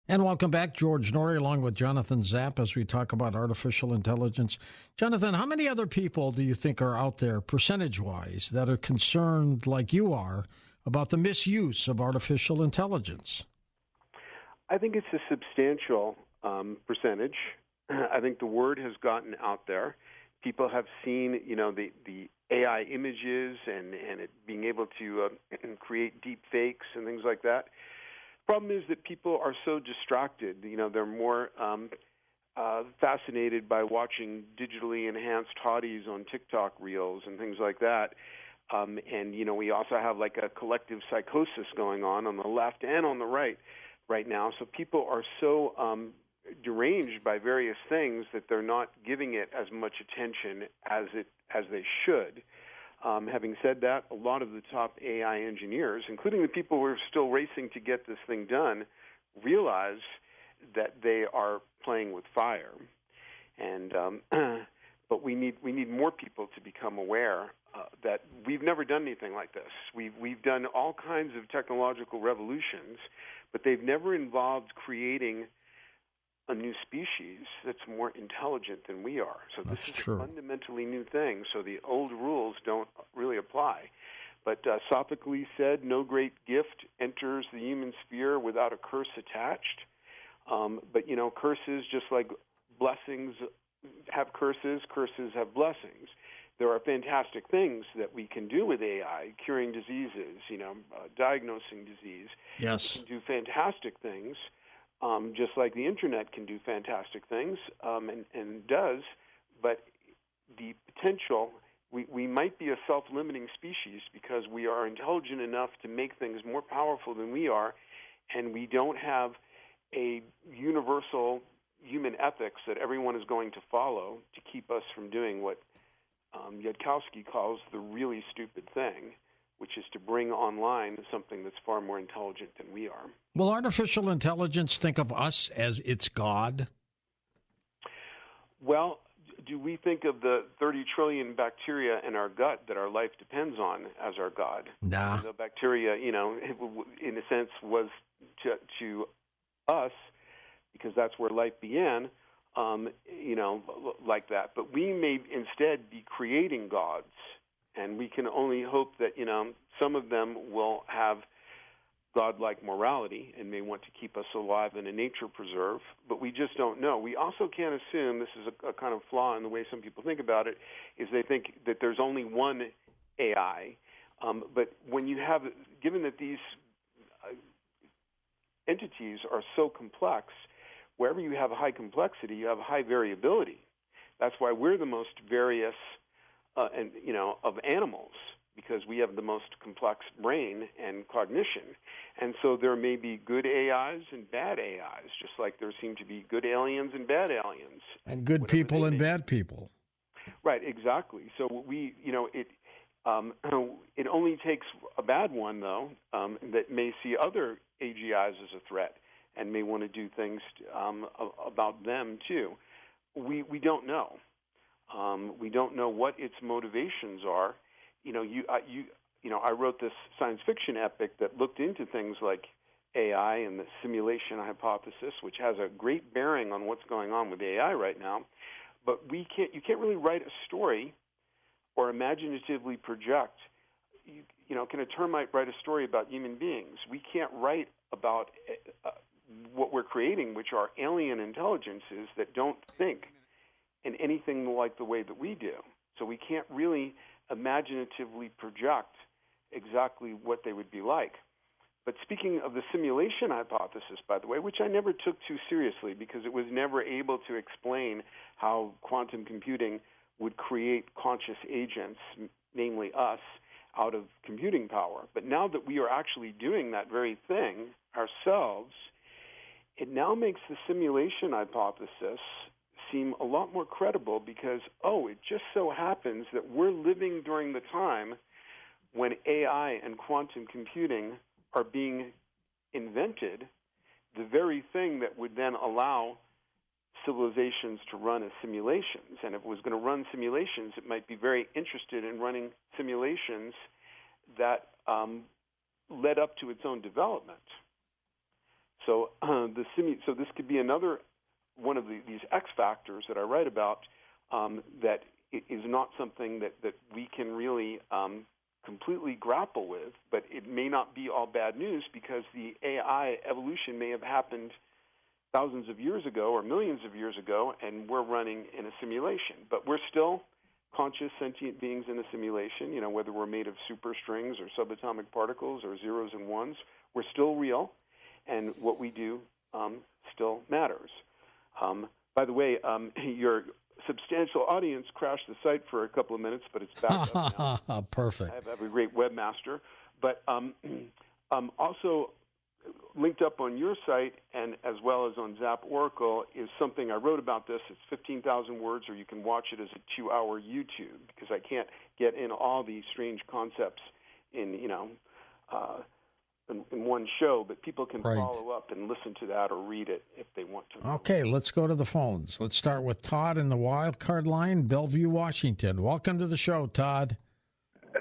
And welcome back, George Norrie, along with Jonathan Zapp, as we talk about artificial intelligence. Jonathan, how many other people do you think are out there, percentage-wise, that are concerned, like you are, about the misuse of artificial intelligence? I think it's a substantial percentage. I think the word has gotten out there. People have seen, the AI images and it being able to create deep fakes and things like that. Problem is that people are so distracted. They're more fascinated by watching digitally enhanced hotties on TikTok reels and things like that. And we also have like a collective psychosis going on the left and on the right now. So people are so deranged by various things that they're not giving it as much attention as they should. Having said that, a lot of the top AI engineers, including the people who are still racing to get this thing done, realize that they are playing with fire. And but we need more people to become aware that we've never done anything like this. We've done all kinds of technological revolutions, but they've never involved creating a new species that's more intelligent than we are. So this is a fundamentally new thing. So the old rules don't really apply. But Sophocles said, "No great gift enters the human sphere without a curse attached." But curses, just like blessings have curses, curses have blessings. There are fantastic things that we can do with AI, curing diseases, diagnosing disease. Yes. We can do fantastic things, just like the Internet can do fantastic things, and does. But the potential, we might be a self-limiting species because we are intelligent enough to make things more powerful than we are, and we don't have a universal human ethics that everyone is going to follow to keep us from doing what Yudkowsky calls the really stupid thing, which is to bring online something that's far more intelligent than we are. Will artificial intelligence think of us as its God? Well, do we think of the 30 trillion bacteria in our gut that our life depends on as our God? Nah. The bacteria, in a sense, was to us, because that's where life began, like that. But we may instead be creating gods, and we can only hope that, some of them will have godlike morality and may want to keep us alive in a nature preserve, but we just don't know. We also can't assume, this is a kind of flaw in the way some people think about it, is they think that there's only one AI. But when you have, given that these entities are so complex, wherever you have high complexity, you have high variability. That's why we're the most various of animals, because we have the most complex brain and cognition. And so there may be good AIs and bad AIs, just like there seem to be good aliens and bad aliens. And good people and bad people. Right, exactly. So it only takes a bad one, though, that may see other AGIs as a threat and may want to do things about them, too. We don't know. We don't know what its motivations are. I wrote this science fiction epic that looked into things like AI and the simulation hypothesis, which has a great bearing on what's going on with AI right now. But you can't really write a story or imaginatively project. Can a termite write a story about human beings? We can't write about what we're creating, which are alien intelligences that don't think in anything like the way that we do. So we can't really imaginatively project exactly what they would be like. But speaking of the simulation hypothesis, by the way, which I never took too seriously because it was never able to explain how quantum computing would create conscious agents, namely us, out of computing power. But now that we are actually doing that very thing ourselves, it now makes the simulation hypothesis seem a lot more credible because, it just so happens that we're living during the time when AI and quantum computing are being invented, the very thing that would then allow civilizations to run as simulations. And if it was going to run simulations, it might be very interested in running simulations that led up to its own development. So so this could be another one of these X factors that I write about that is not something that we can really completely grapple with, but it may not be all bad news because the AI evolution may have happened thousands of years ago or millions of years ago, and we're running in a simulation. But we're still conscious, sentient beings in a simulation, whether we're made of superstrings or subatomic particles or zeros and ones, we're still real, and what we do still matters. By the way, your substantial audience crashed the site for a couple of minutes, but it's back up now. Perfect. I have a great webmaster. But also linked up on your site and as well as on Zap Oracle is something I wrote about this. It's 15,000 words, or you can watch it as a 2-hour YouTube because I can't get in all these strange concepts in one show, but people can follow up and listen to that or read it if they want to. Okay, let's go to the phones. Let's start with Todd in the wild card line, Bellevue, Washington. Welcome to the show, Todd.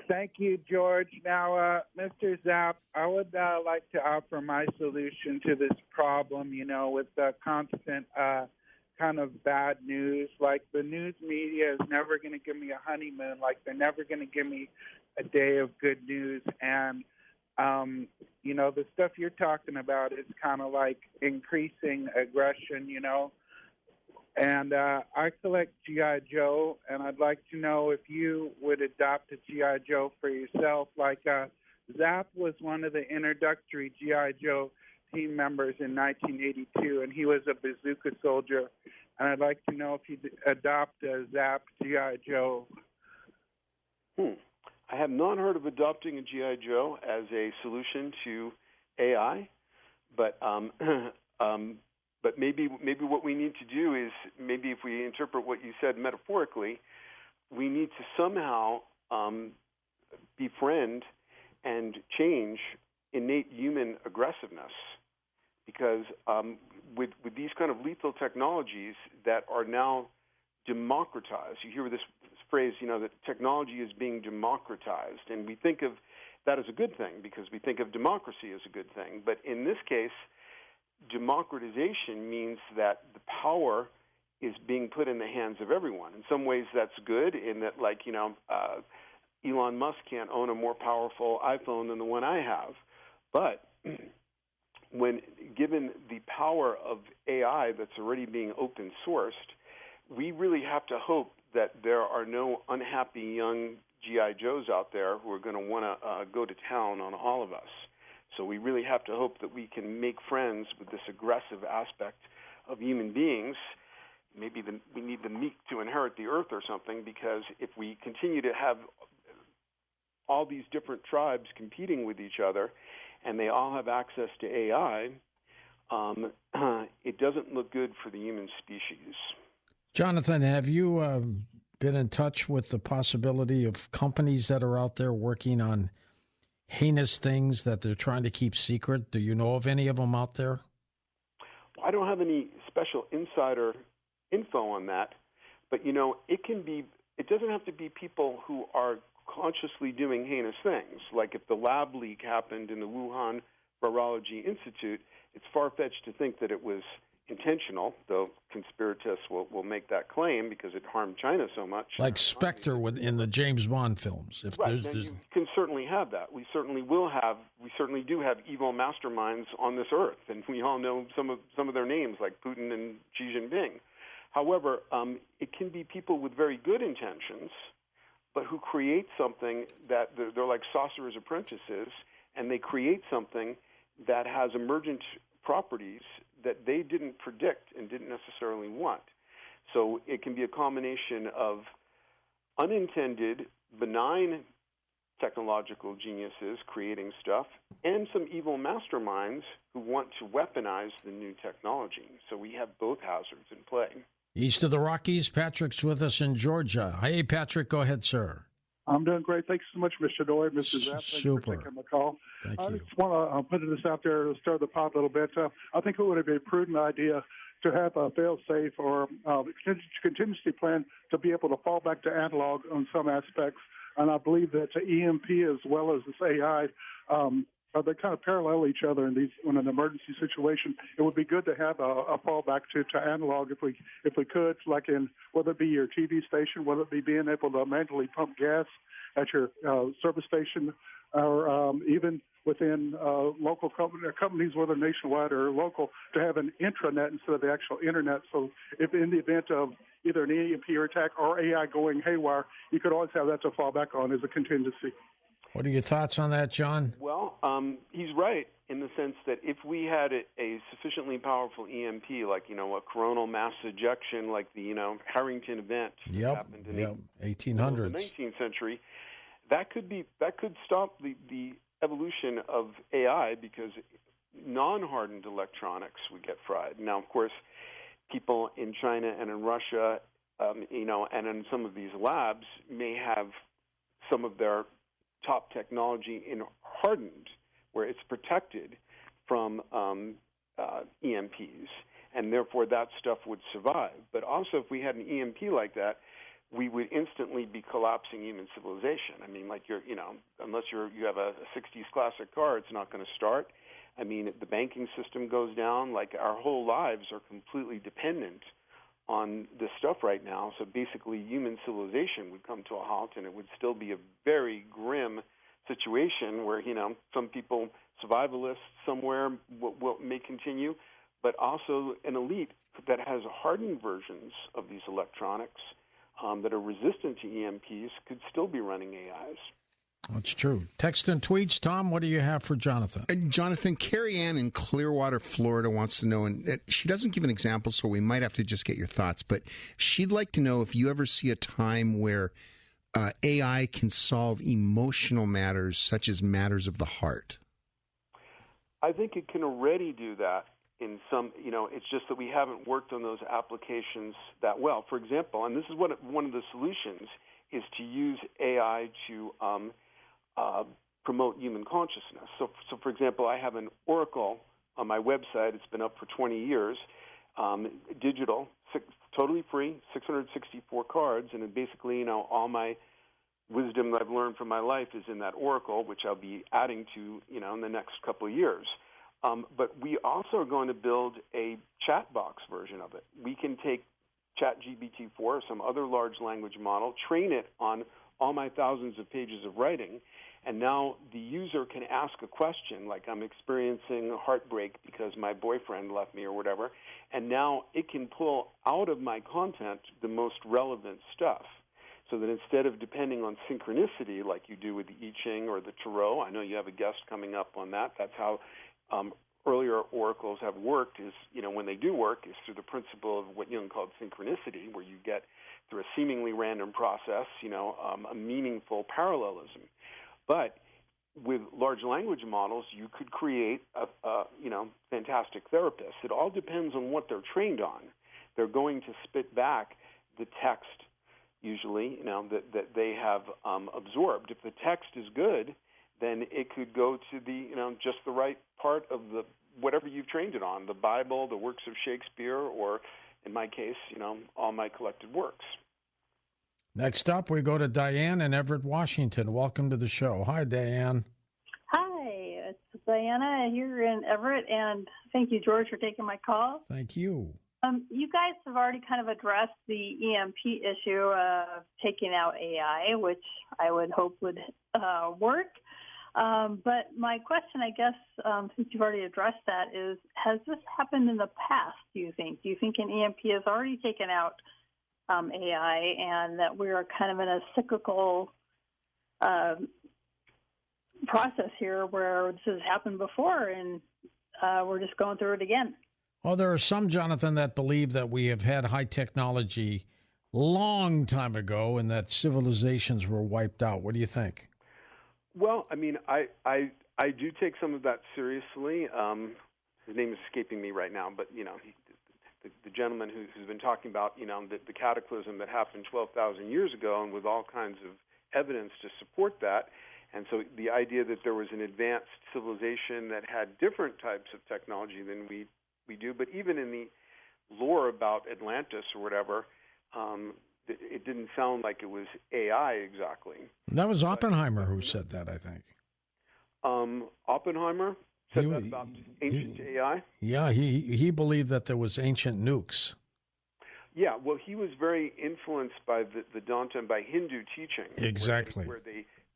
Thank you, George. Now, Mr. Zapp, I would like to offer my solution to this problem, with the constant kind of bad news. Like, the news media is never going to give me a honeymoon. Like, they're never going to give me a day of good news. And the stuff you're talking about is kind of like increasing aggression, And I collect G.I. Joe, and I'd like to know if you would adopt a G.I. Joe for yourself. Like Zapp was one of the introductory G.I. Joe team members in 1982, and he was a bazooka soldier. And I'd like to know if you'd adopt a Zapp G.I. Joe. I have not heard of adopting a G.I. Joe as a solution to AI, but maybe what we need to do is maybe if we interpret what you said metaphorically, we need to somehow befriend and change innate human aggressiveness, because with these kind of lethal technologies that are now democratized, you hear this phrase, that technology is being democratized, and we think of that as a good thing because we think of democracy as a good thing. But in this case, democratization means that the power is being put in the hands of everyone. In some ways, that's good in that, Elon Musk can't own a more powerful iPhone than the one I have. But when given the power of AI that's already being open sourced, we really have to hope that there are no unhappy young G.I. Joes out there who are going to want to go to town on all of us. So we really have to hope that we can make friends with this aggressive aspect of human beings. Maybe we need the meek to inherit the earth or something, because if we continue to have all these different tribes competing with each other and they all have access to AI, it doesn't look good for the human species. Jonathan, have you been in touch with the possibility of companies that are out there working on heinous things that they're trying to keep secret? Do you know of any of them out there? I don't have any special insider info on that, but it doesn't have to be people who are consciously doing heinous things. Like if the lab leak happened in the Wuhan Virology Institute, it's far-fetched to think that it was intentional, though conspiratists will make that claim because it harmed China so much. Like Spectre in the James Bond films. Right, then you can certainly have that. We certainly do have evil masterminds on this earth, and we all know some of their names, like Putin and Xi Jinping. However, it can be people with very good intentions, but who create something that they're like sorcerer's apprentices, and they create something that has emergent properties that they didn't predict and didn't necessarily want. So it can be a combination of unintended, benign technological geniuses creating stuff and some evil masterminds who want to weaponize the new technology. So we have both hazards in play. East of the Rockies, Patrick's with us in Georgia. Hey, Patrick, go ahead, sir. I'm doing great. Thanks so much, Mr. Doyle, Mr. Zapp. Thanks for taking my call. Thank I you. just want to put this out there to stir the pot a little bit. I think it would be a prudent idea to have a fail-safe or contingency plan to be able to fall back to analog on some aspects. And I believe that EMP as well as this AI they kind of parallel each other in an emergency situation. It would be good to have a fallback to analog if we could, like in whether it be your TV station, whether it be being able to manually pump gas at your service station, or even within local companies, whether nationwide or local, to have an intranet instead of the actual internet. So if in the event of either an EMP attack or AI going haywire, you could always have that to fall back on as a contingency. What are your thoughts on that, John? Well, he's right in the sense that if we had a sufficiently powerful EMP, like, a coronal mass ejection, like the, Harrington event that happened in the 1800s. The 19th century, that could stop the evolution of AI, because non-hardened electronics would get fried. Now, of course, people in China and in Russia, and in some of these labs may have some of their top technology in hardened, where it's protected from EMPs, and therefore that stuff would survive. But also, if we had an EMP like that, we would instantly be collapsing human civilization. I mean, like unless you have a 60s classic car, it's not going to start. I mean, the banking system goes down. Like, our whole lives are completely dependent on this stuff right now. So basically, human civilization would come to a halt, and it would still be a very grim situation where, some people, survivalists somewhere, may continue, but also an elite that has hardened versions of these electronics that are resistant to EMPs could still be running AIs. That's true. Text and tweets. Tom, what do you have for Jonathan? Jonathan, Carrie Ann in Clearwater, Florida wants to know, and she doesn't give an example, so we might have to just get your thoughts, but she'd like to know if you ever see a time where AI can solve emotional matters, such as matters of the heart. I think it can already do that in some, it's just that we haven't worked on those applications that well. For example, and this is one of the solutions, is to use AI to promote human consciousness. So, for example, I have an oracle on my website. It's been up for 20 years, digital, totally free, 664 cards, and it basically, all my wisdom that I've learned from my life is in that oracle, which I'll be adding to, in the next couple of years. But we also are going to build a chat box version of it. We can take ChatGPT-4 or some other large language model, train it on all my thousands of pages of writing, and now the user can ask a question, like, I'm experiencing heartbreak because my boyfriend left me or whatever, and now it can pull out of my content the most relevant stuff, so that instead of depending on synchronicity like you do with the I Ching or the Tarot, I know you have a guest coming up on that. That's how earlier oracles have worked, is, when they do work, is through the principle of what Jung called synchronicity, where you get, through a seemingly random process, a meaningful parallelism. But with large language models, you could create a fantastic therapists. It all depends on what they're trained on. They're going to spit back the text, usually, that they have absorbed. If the text is good, then it could go to the, just the right part of the whatever you've trained it on, the Bible, the works of Shakespeare, or, in my case, all my collected works. Next up, we go to Diane in Everett, Washington. Welcome to the show. Hi, Diane. Hi, it's Diana here in Everett, and thank you, George, for taking my call. Thank you. You guys have already kind of addressed the EMP issue of taking out AI, which I would hope would work. But my question, I guess, since you've already addressed that, is, has this happened in the past, do you think? Do you think an EMP has already taken out AI, and that we're kind of in a cyclical process here where this has happened before and we're just going through it again? Well, there are some, Jonathan, that believe that we have had high technology long time ago and that civilizations were wiped out. What do you think? Well, I mean, I do take some of that seriously. His name is escaping me right now, but, the gentleman who's been talking about, the cataclysm that happened 12,000 years ago, and with all kinds of evidence to support that. And so the idea that there was an advanced civilization that had different types of technology than we do, but even in the lore about Atlantis or whatever, it didn't sound like it was AI exactly. That was Oppenheimer who said that, I think. Oppenheimer said that about ancient AI. Yeah, he believed that there was ancient nukes. Yeah, well, he was very influenced by the Vedanta and by Hindu teaching. Exactly. Where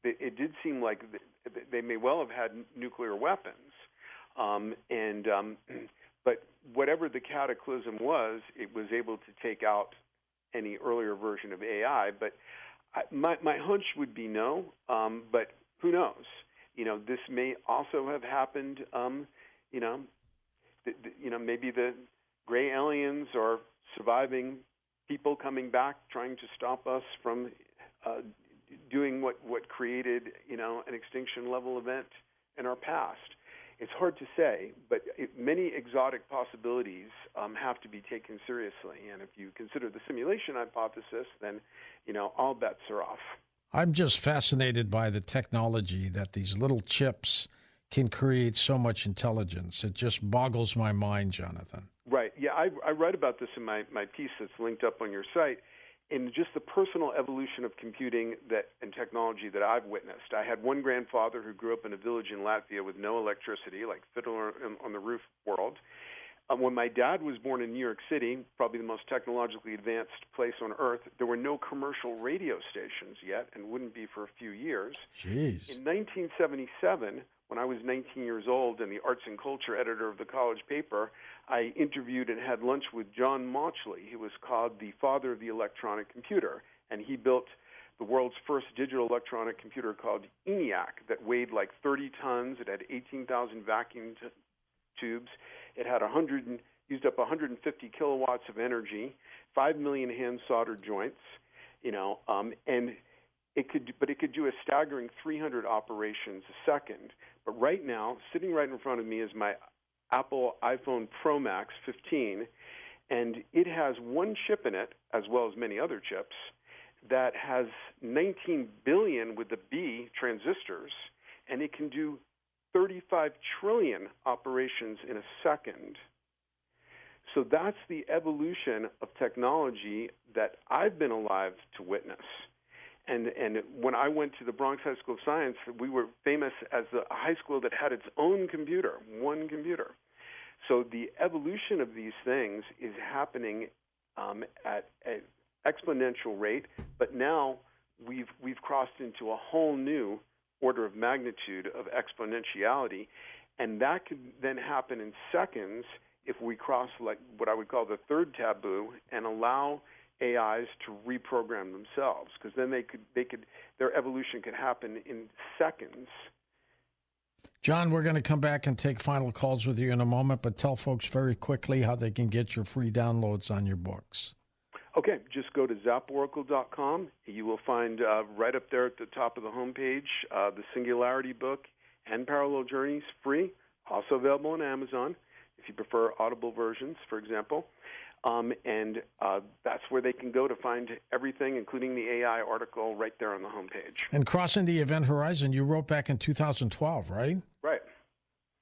it did seem like they may well have had nuclear weapons. But whatever the cataclysm was, it was able to take out any earlier version of AI. But my hunch would be no, but who knows? This may also have happened, maybe the gray aliens are surviving people coming back trying to stop us from doing what created, an extinction-level event in our past. It's hard to say, but many exotic possibilities have to be taken seriously. And if you consider the simulation hypothesis, then, all bets are off. I'm just fascinated by the technology that these little chips can create so much intelligence. It just boggles my mind, Jonathan. Right. Yeah, I write about this in my piece that's linked up on your site. In just the personal evolution of computing and technology that I've witnessed. I had one grandfather who grew up in a village in Latvia with no electricity, like Fiddler on the Roof world. When my dad was born in New York City, probably the most technologically advanced place on earth, there were no commercial radio stations yet and wouldn't be for a few years. Jeez. In 1977, when I was 19 years old and the arts and culture editor of the college paper, I interviewed and had lunch with John Mauchly. He was called the father of the electronic computer, and he built the world's first digital electronic computer called ENIAC that weighed like 30 tons. It had 18,000 vacuum tubes. It had used up 150 kilowatts of energy, 5 million hand soldered joints, and it could do a staggering 300 operations a second. But right now, sitting right in front of me is my Apple iPhone Pro Max 15, and it has one chip in it, as well as many other chips, that has 19 billion with the B transistors, and it can do 35 trillion operations in a second. So that's the evolution of technology that I've been alive to witness. And when I went to the Bronx High School of Science, we were famous as the high school that had its own computer, one computer. So the evolution of these things is happening at an exponential rate, but now we've crossed into a whole new order of magnitude of exponentiality, and that could then happen in seconds if we cross like what I would call the third taboo and allow AIs to reprogram themselves, because then their evolution could happen in seconds. John, we're going to come back and take final calls with you in a moment, but tell folks very quickly how they can get your free downloads on your books. Okay, just go to zaporacle.com. You will find right up there at the top of the homepage the Singularity book and Parallel Journeys, free, also available on Amazon if you prefer Audible versions, for example. And that's where they can go to find everything, including the AI article right there on the homepage. And Crossing the Event Horizon, you wrote back in 2012, right? Right.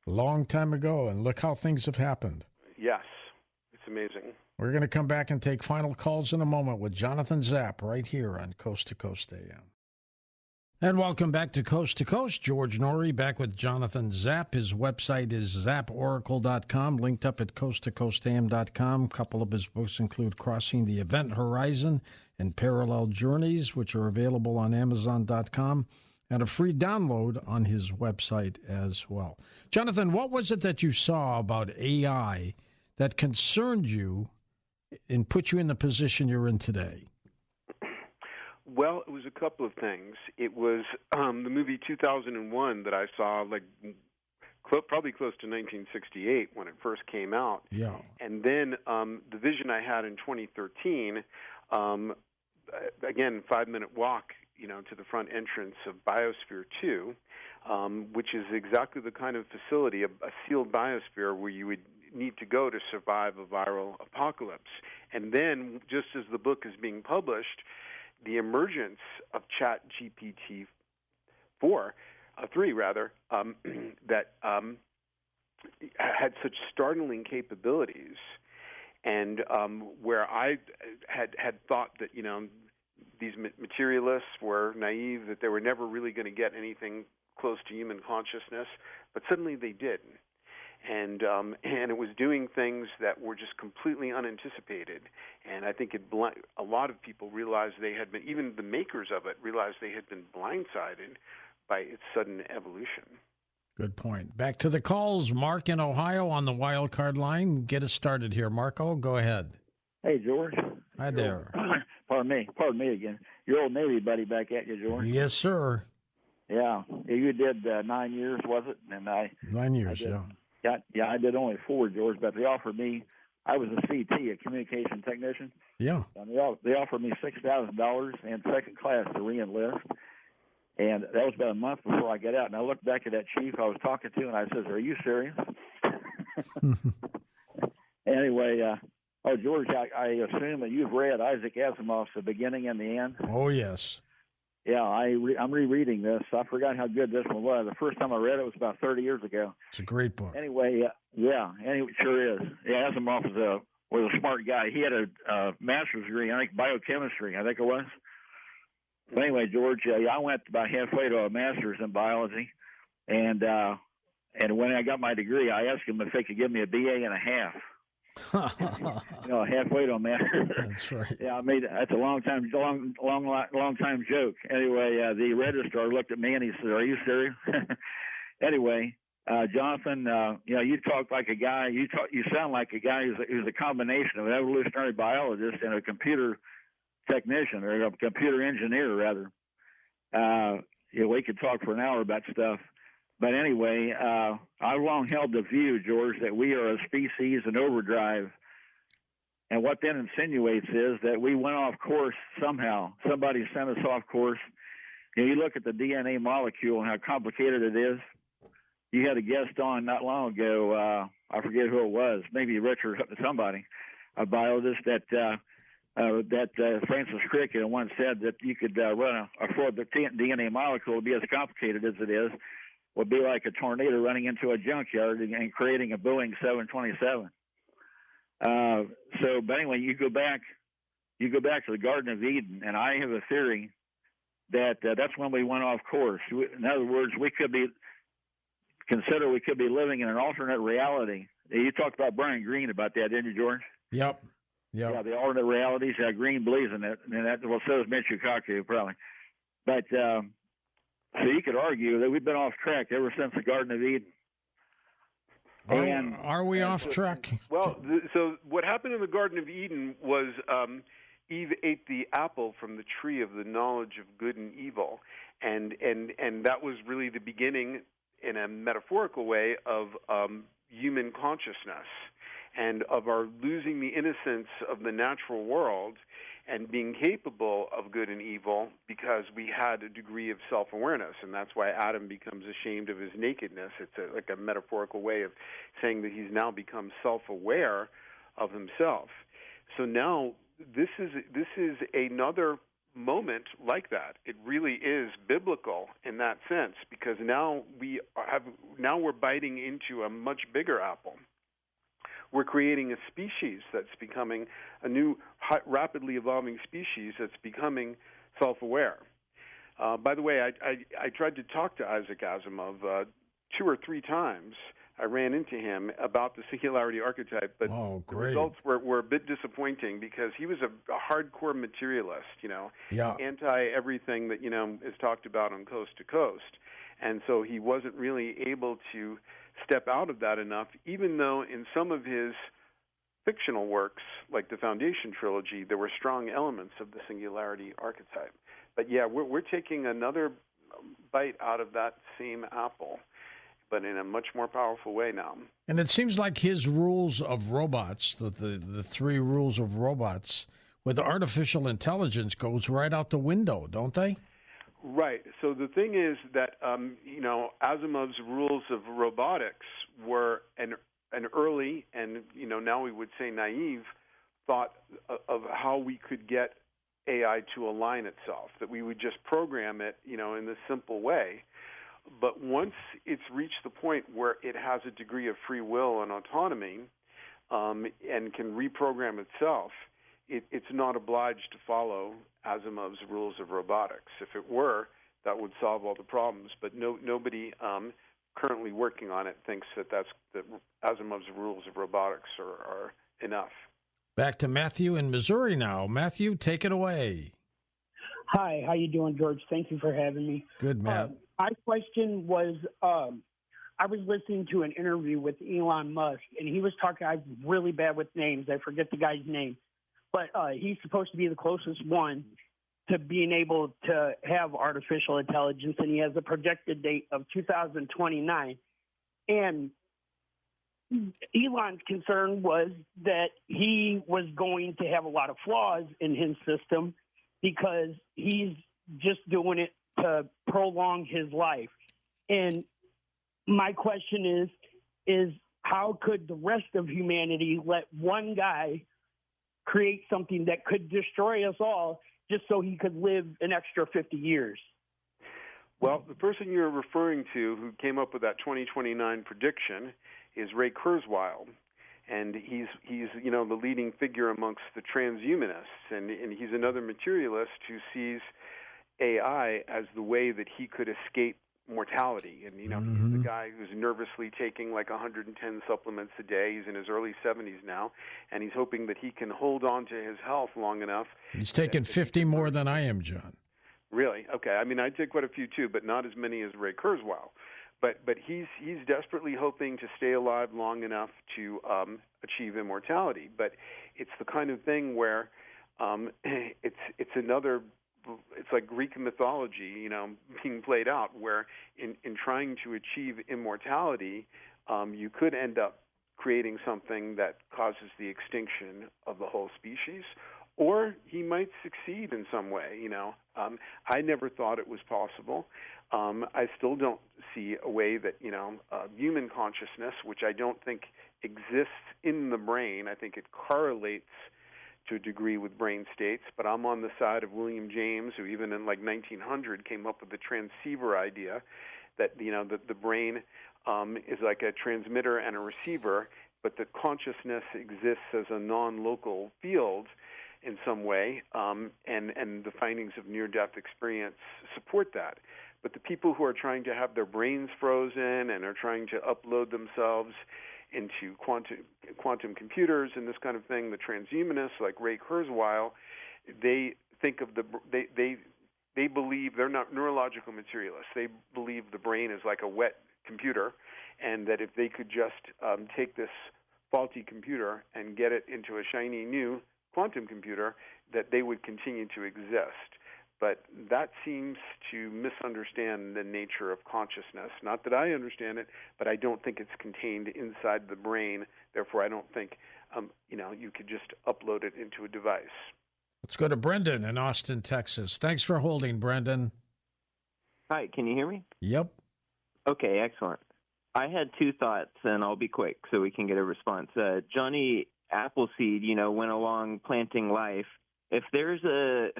A long time ago, and look how things have happened. Yes, it's amazing. We're going to come back and take final calls in a moment with Jonathan Zapp right here on Coast to Coast AM. And welcome back to Coast. George Norrie back with Jonathan Zapp. His website is zaporacle.com, linked up at coasttocoastam.com. A couple of his books include Crossing the Event Horizon and Parallel Journeys, which are available on Amazon.com, and a free download on his website as well. Jonathan, what was it that you saw about AI that concerned you and put you in the position you're in today? Well, it was a couple of things. It was the movie 2001 that I saw, probably close to 1968 when it first came out. Yeah. And then the vision I had in 2013, again, 5-minute walk, to the front entrance of Biosphere 2, which is exactly the kind of facility, a sealed biosphere where you would need to go to survive a viral apocalypse. And then, just as the book is being published, the emergence of ChatGPT 3 that had such startling capabilities, and where I had thought that these materialists were naive, that they were never really going to get anything close to human consciousness, but suddenly they did. And it was doing things that were just completely unanticipated. And I think a lot of people realized they had been, even the makers of it, realized they had been blindsided by its sudden evolution. Good point. Back to the calls. Mark in Ohio on the wild card line. Get us started here. Marco, go ahead. Hey, George. Hi there. Pardon me again. Your old Navy buddy back at you, George. Yes, sir. Yeah. You did 9 years, was it? And 9 years, Yeah, I did only 4, George, but they offered me, I was a CT, a communication technician. Yeah. And they offered me $6,000 and second class to re-enlist. And that was about a month before I got out. And I looked back at that chief I was talking to, and I says, "Are you serious?" Anyway, George, I assume that you've read Isaac Asimov's The Beginning and the End. Oh, yes. Yeah, I'm rereading this. I forgot how good this one was. The first time I read it was about 30 years ago. It's a great book. Anyway, it sure is. Yeah, Asimov was a smart guy. He had a master's degree, I think biochemistry, I think it was. But anyway, George, I went about halfway to a master's in biology, and when I got my degree, I asked him if they could give me a BA and a half. Halfway to a master's. That's right. Yeah, that's a long time joke. Anyway, the registrar looked at me and he said, "Are you serious?" Anyway, Jonathan, you talk like a guy. You sound like a guy who's a combination of an evolutionary biologist and a computer technician, or a computer engineer, rather. We could talk for an hour about stuff. But anyway, I've long held the view, George, that we are a species in overdrive. And what that insinuates is that we went off course somehow. Somebody sent us off course. You look at the DNA molecule and how complicated it is. You had a guest on not long ago, I forget who it was, maybe Richard, somebody, a biologist that Francis Crick once said that you could run for the DNA molecule to be as complicated as it is, would be like a tornado running into a junkyard and creating a Boeing 727. But anyway, you go back to the Garden of Eden, and I have a theory that that's when we went off course. In other words, we could be living in an alternate reality. You talked about Brian Greene about that, didn't you, George? Yep. Yeah, the alternate realities. Greene believes in it, and so does Michio Kaku, probably. But so you could argue that we've been off track ever since the Garden of Eden. Are we off track? Well, so what happened in the Garden of Eden was Eve ate the apple from the tree of the knowledge of good and evil, and that was really the beginning, in a metaphorical way, of human consciousness and of our losing the innocence of the natural world and being capable of good and evil because we had a degree of self-awareness, and that's why Adam becomes ashamed of his nakedness. It's like a metaphorical way of saying that he's now become self-aware of himself. So now this is another moment like that. It really is biblical in that sense, because now we're biting into a much bigger apple. We're creating a species that's becoming a new, rapidly evolving species that's becoming self-aware. By the way, I tried to talk to Isaac Asimov 2 or 3 times. I ran into him about the Singularity Archetype, but the results were a bit disappointing because he was a hardcore materialist, anti-everything that, is talked about on Coast to Coast. And so he wasn't really able to step out of that enough, even though in some of his fictional works, like the Foundation trilogy, there were strong elements of the Singularity Archetype. But yeah, we're taking another bite out of that same apple, but in a much more powerful way now. And it seems like his rules of robots, the 3 rules of robots, with artificial intelligence goes right out the window, don't they? Right. So the thing is that, Asimov's rules of robotics were an early and, now we would say naive thought of how we could get AI to align itself, that we would just program it, in this simple way. But once it's reached the point where it has a degree of free will and autonomy and can reprogram itself, it's not obliged to follow Asimov's rules of robotics. If it were, that would solve all the problems. But nobody currently working on it thinks that Asimov's rules of robotics are enough. Back to Matthew in Missouri now. Matthew, take it away. Hi, how you doing, George? Thank you for having me. Good, Matt. My question was, I was listening to an interview with Elon Musk, and he was talking, I'm really bad with names. I forget the guy's name. But he's supposed to be the closest one to being able to have artificial intelligence, and he has a projected date of 2029. And Elon's concern was that he was going to have a lot of flaws in his system because he's just doing it to prolong his life. And my question is how could the rest of humanity let one guy create something that could destroy us all just so he could live an extra 50 years? Well, the person you're referring to who came up with that 2029 prediction is Ray Kurzweil. And he's the leading figure amongst the transhumanists, and he's another materialist who sees AI as the way that he could escape mortality. And he's the guy who's nervously taking like 110 supplements a day. He's in his early 70s now, and he's hoping that he can hold on to his health long enough. He's taking 50 more than I am, John. Really? Okay. I mean, I take quite a few too, but not as many as Ray Kurzweil. But he's desperately hoping to stay alive long enough to achieve immortality. But it's the kind of thing where it's like Greek mythology, being played out, where in trying to achieve immortality, you could end up creating something that causes the extinction of the whole species, or he might succeed in some way. I never thought it was possible. I still don't see a way that human consciousness, which I don't think exists in the brain. I think it correlates to a degree with brain states, but I'm on the side of William James, who even in like 1900 came up with the transceiver idea, that that the brain is like a transmitter and a receiver, but that consciousness exists as a non-local field in some way, and the findings of near-death experience support that. But the people who are trying to have their brains frozen and are trying to upload themselves into quantum computers and this kind of thing, the transhumanists like Ray Kurzweil, they think of they believe, they're not neurological materialists. They believe the brain is like a wet computer, and that if they could just take this faulty computer and get it into a shiny new quantum computer, that they would continue to exist. But that seems to misunderstand the nature of consciousness. Not that I understand it, but I don't think it's contained inside the brain. Therefore, I don't think you could just upload it into a device. Let's go to Brendan in Austin, Texas. Thanks for holding, Brendan. Hi, can you hear me? Yep. Okay, excellent. I had two thoughts, and I'll be quick so we can get a response. Johnny Appleseed, went along planting life. If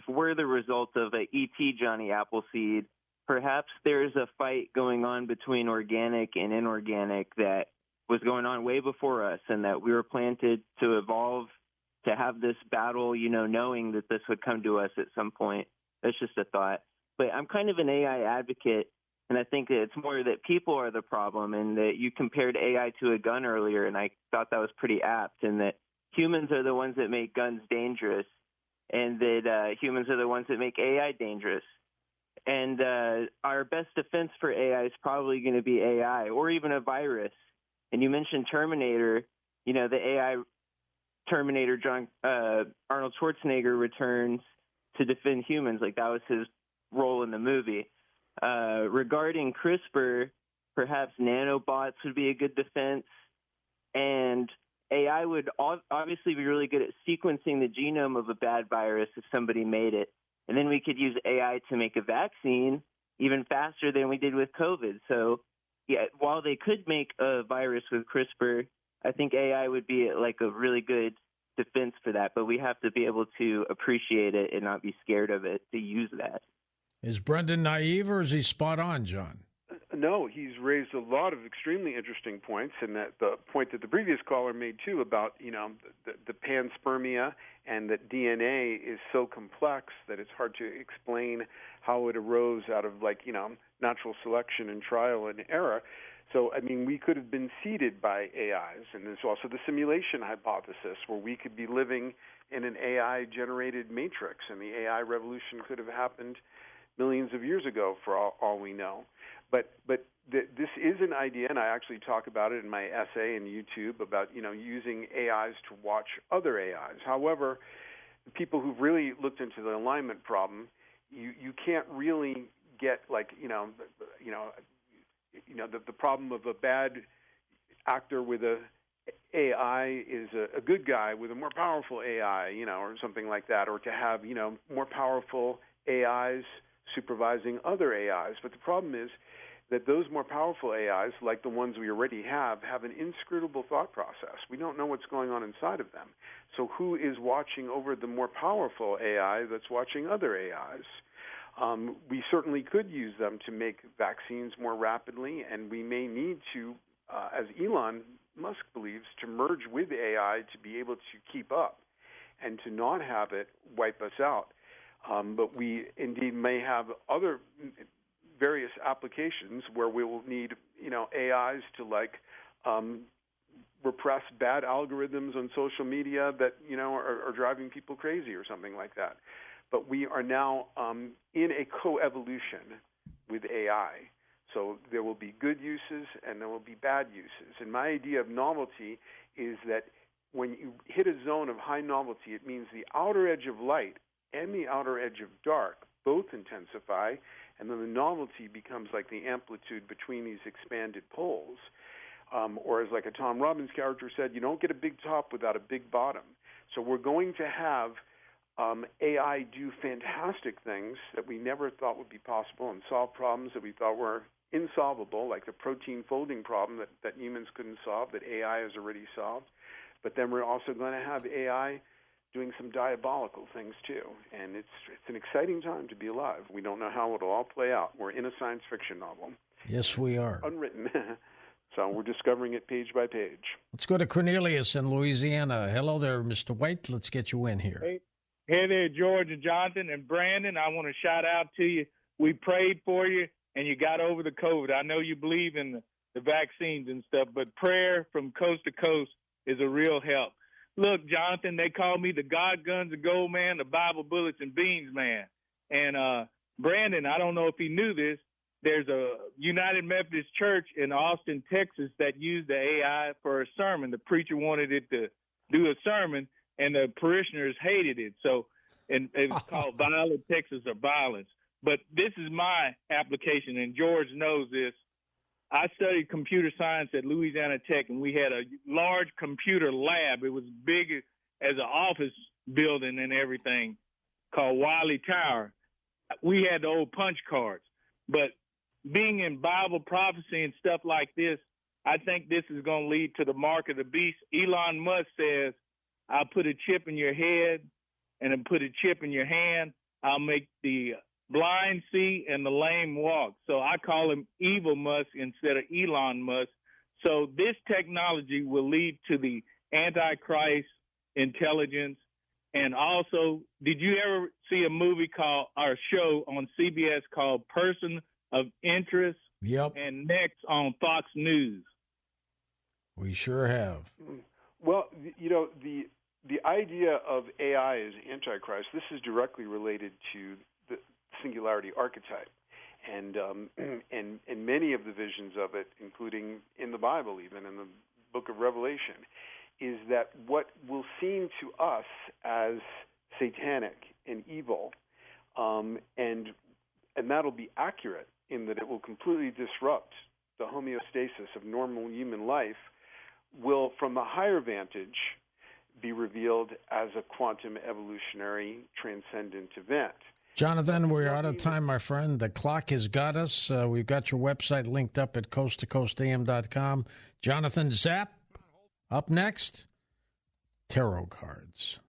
we're the result of a E.T. Johnny Appleseed, perhaps there's a fight going on between organic and inorganic that was going on way before us, and that we were planted to evolve to have this battle, knowing that this would come to us at some point. That's just a thought. But I'm kind of an AI advocate, and I think that it's more that people are the problem, and that you compared AI to a gun earlier, and I thought that was pretty apt, and that humans are the ones that make guns dangerous, and that humans are the ones that make AI dangerous. And our best defense for AI is probably going to be AI or even a virus. And you mentioned Terminator, the AI Terminator, Arnold Schwarzenegger returns to defend humans. Like, that was his role in the movie. Regarding CRISPR, perhaps nanobots would be a good defense. And AI would obviously be really good at sequencing the genome of a bad virus if somebody made it. And then we could use AI to make a vaccine even faster than we did with COVID. So, yeah, while they could make a virus with CRISPR, I think AI would be like a really good defense for that. But we have to be able to appreciate it and not be scared of it to use that. Is Brendan naive or is he spot on, John? No, he's raised a lot of extremely interesting points, and that the point that the previous caller made too about the panspermia, and that DNA is so complex that it's hard to explain how it arose out of natural selection and trial and error. So, I mean, we could have been seeded by AIs, and there's also the simulation hypothesis, where we could be living in an AI-generated matrix, and the AI revolution could have happened millions of years ago, for all we know. But this is an idea, and I actually talk about it in my essay in YouTube about using AIs to watch other AIs. However, the people who've really looked into the alignment problem, you can't really get the problem of a bad actor with a AI is a good guy with a more powerful AI, or something like that, or to have more powerful AIs supervising other AIs. But the problem is that those more powerful AIs, like the ones we already have an inscrutable thought process. We don't know what's going on inside of them. So who is watching over the more powerful AI that's watching other AIs? We certainly could use them to make vaccines more rapidly, and we may need to, as Elon Musk believes, to merge with AI to be able to keep up and to not have it wipe us out. But we indeed may have other various applications where we will need, AIs to repress bad algorithms on social media that, are driving people crazy or something like that. But we are now in a coevolution with AI. So there will be good uses and there will be bad uses. And my idea of novelty is that when you hit a zone of high novelty, it means the outer edge of light and the outer edge of dark both intensify, and then the novelty becomes like the amplitude between these expanded poles. Or as like a Tom Robbins character said, you don't get a big top without a big bottom. So we're going to have AI do fantastic things that we never thought would be possible and solve problems that we thought were insolvable, like the protein folding problem that humans couldn't solve, that AI has already solved. But then we're also going to have AI doing some diabolical things too. And it's an exciting time to be alive. We don't know how it'll all play out. We're in a science fiction novel. Yes, we are. Unwritten. So we're discovering it page by page. Let's go to Cornelius in Louisiana. Hello there, Mr. White. Let's get you in here. Hey there, George and Jonathan and Brandon. I want to shout out to you. We prayed for you, and you got over the COVID. I know you believe in the vaccines and stuff, but prayer from coast to coast is a real help. Look, Jonathan, they call me the God Guns and Gold Man, the Bible Bullets and Beans Man. And Brandon, I don't know if he knew this, there's a United Methodist Church in Austin, Texas that used the AI for a sermon. The preacher wanted it to do a sermon, and the parishioners hated it. So, and it was called Violent Texas or Violence. But this is my application, and George knows this. I studied computer science at Louisiana Tech, and we had a large computer lab. It was big as an office building and everything, called Wiley Tower. We had the old punch cards. But being in Bible prophecy and stuff like this, I think this is going to lead to the mark of the beast. Elon Musk says, I'll put a chip in your head and then put a chip in your hand. I'll make the blind see and the lame walk. So I call him Evil Musk instead of Elon Musk. So this technology will lead to the Antichrist intelligence. And also, did you ever see a movie called, or show on CBS called Person of Interest? Yep. And next on Fox News. We sure have. Well, the idea of AI as Antichrist, this is directly related to the Singularity Archetype, and many of the visions of it, including in the Bible, even in the Book of Revelation, is that what will seem to us as satanic and evil, and that'll be accurate in that it will completely disrupt the homeostasis of normal human life, will, from a higher vantage, be revealed as a quantum evolutionary transcendent event. Jonathan, we're out of time, my friend. The clock has got us. We've got your website linked up at coasttocoastam.com. Jonathan Zapp, up next, tarot cards.